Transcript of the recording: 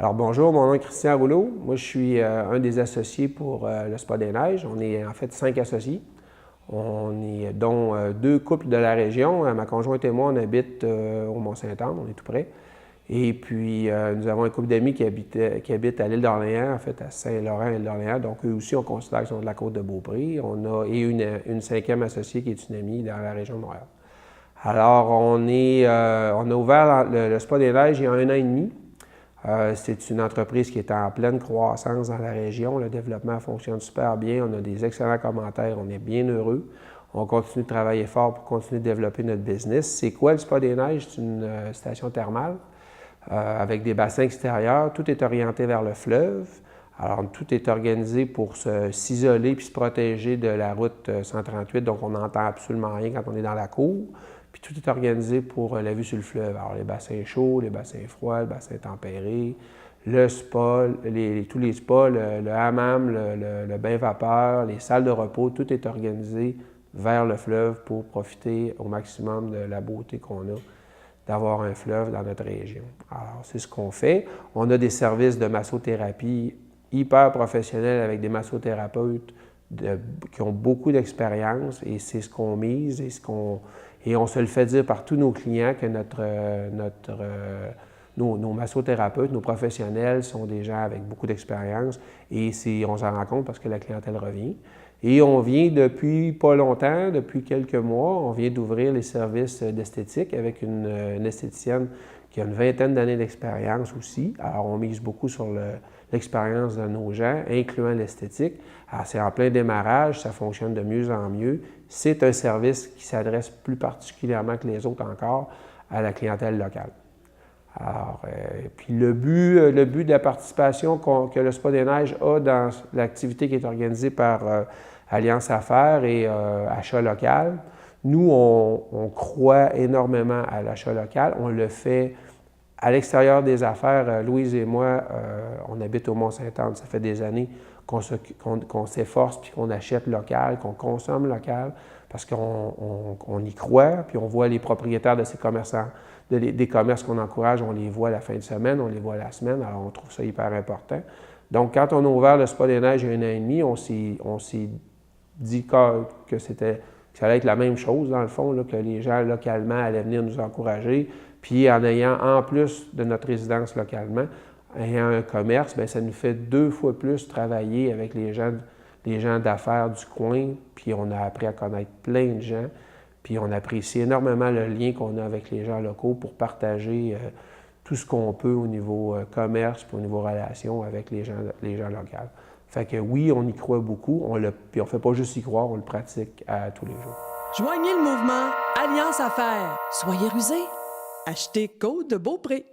Alors bonjour, mon nom est Christian Rouleau. Moi, je suis un des associés pour le Spa des Neiges. On est en fait 5 associés. On est dont 2 couples de la région. Ma conjointe et moi, on habite au Mont-Saint-Anne, on est tout près. Et puis, nous avons un couple d'amis qui habitent à l'île d'Orléans, en fait à Saint-Laurent, l'île d'Orléans. Donc, eux aussi, on considère qu'ils sont de la côte de Beaupré. On a une 5e associée qui est une amie dans la région de Montréal. Alors, on a ouvert le Spa des Neiges il y a 1 an et demi. C'est une entreprise qui est en pleine croissance dans la région. Le développement fonctionne super bien. On a des excellents commentaires. On est bien heureux. On continue de travailler fort pour continuer de développer notre business. C'est quoi le Spa des Neiges? C'est une station thermale avec des bassins extérieurs. Tout est orienté vers le fleuve. Alors, tout est organisé pour s'isoler puis se protéger de la route 138. Donc, on n'entend absolument rien quand on est dans la cour. Puis tout est organisé pour la vue sur le fleuve. Alors, les bassins chauds, les bassins froids, le bassin tempéré, le spa, tous les spas, le hammam, le bain vapeur, les salles de repos, tout est organisé vers le fleuve pour profiter au maximum de la beauté qu'on a d'avoir un fleuve dans notre région. Alors, c'est ce qu'on fait. On a des services de massothérapie hyper professionnels avec des massothérapeutes qui ont beaucoup d'expérience et c'est ce qu'on mise et on se le fait dire par tous nos clients que nos massothérapeutes, nos professionnels sont des gens avec beaucoup d'expérience et on s'en rend compte parce que la clientèle revient. Et on vient depuis pas longtemps, depuis quelques mois, on vient d'ouvrir les services d'esthétique avec une esthéticienne qui a une 20aine d'années d'expérience aussi. Alors, on mise beaucoup sur l'expérience de nos gens, incluant l'esthétique. Alors, c'est en plein démarrage, ça fonctionne de mieux en mieux. C'est un service qui s'adresse plus particulièrement que les autres encore à la clientèle locale. Alors, puis le but de la participation que le Spa des Neiges a dans l'activité qui est organisée par Alliance Affaires et Achat local, nous, on croit énormément à l'achat local. On le fait à l'extérieur des affaires. Louise et moi, on habite au Mont-Saint-Anne. Ça fait des années qu'on s'efforce puis qu'on achète local, qu'on consomme local parce qu'on y croit, puis on voit les propriétaires de ces commerçants, des commerces qu'on encourage, on les voit la fin de semaine, on les voit la semaine, alors on trouve ça hyper important. Donc, quand on a ouvert le Spa des Neiges il y a 1 an et demi, on s'est dit que ça allait être la même chose, dans le fond, là, que les gens localement allaient venir nous encourager, puis en ayant, en plus de notre résidence localement, ayant un commerce, bien, ça nous fait 2 fois plus travailler avec les gens d'affaires du coin, puis on a appris à connaître plein de gens, puis on apprécie énormément le lien qu'on a avec les gens locaux pour partager tout ce qu'on peut au niveau commerce, puis au niveau relations avec les gens locaux. Fait que oui, on y croit beaucoup, puis on ne fait pas juste y croire, on le pratique tous les jours. Joignez le mouvement Alliance Affaires. Soyez rusés. Achetez Côte de Beaupré.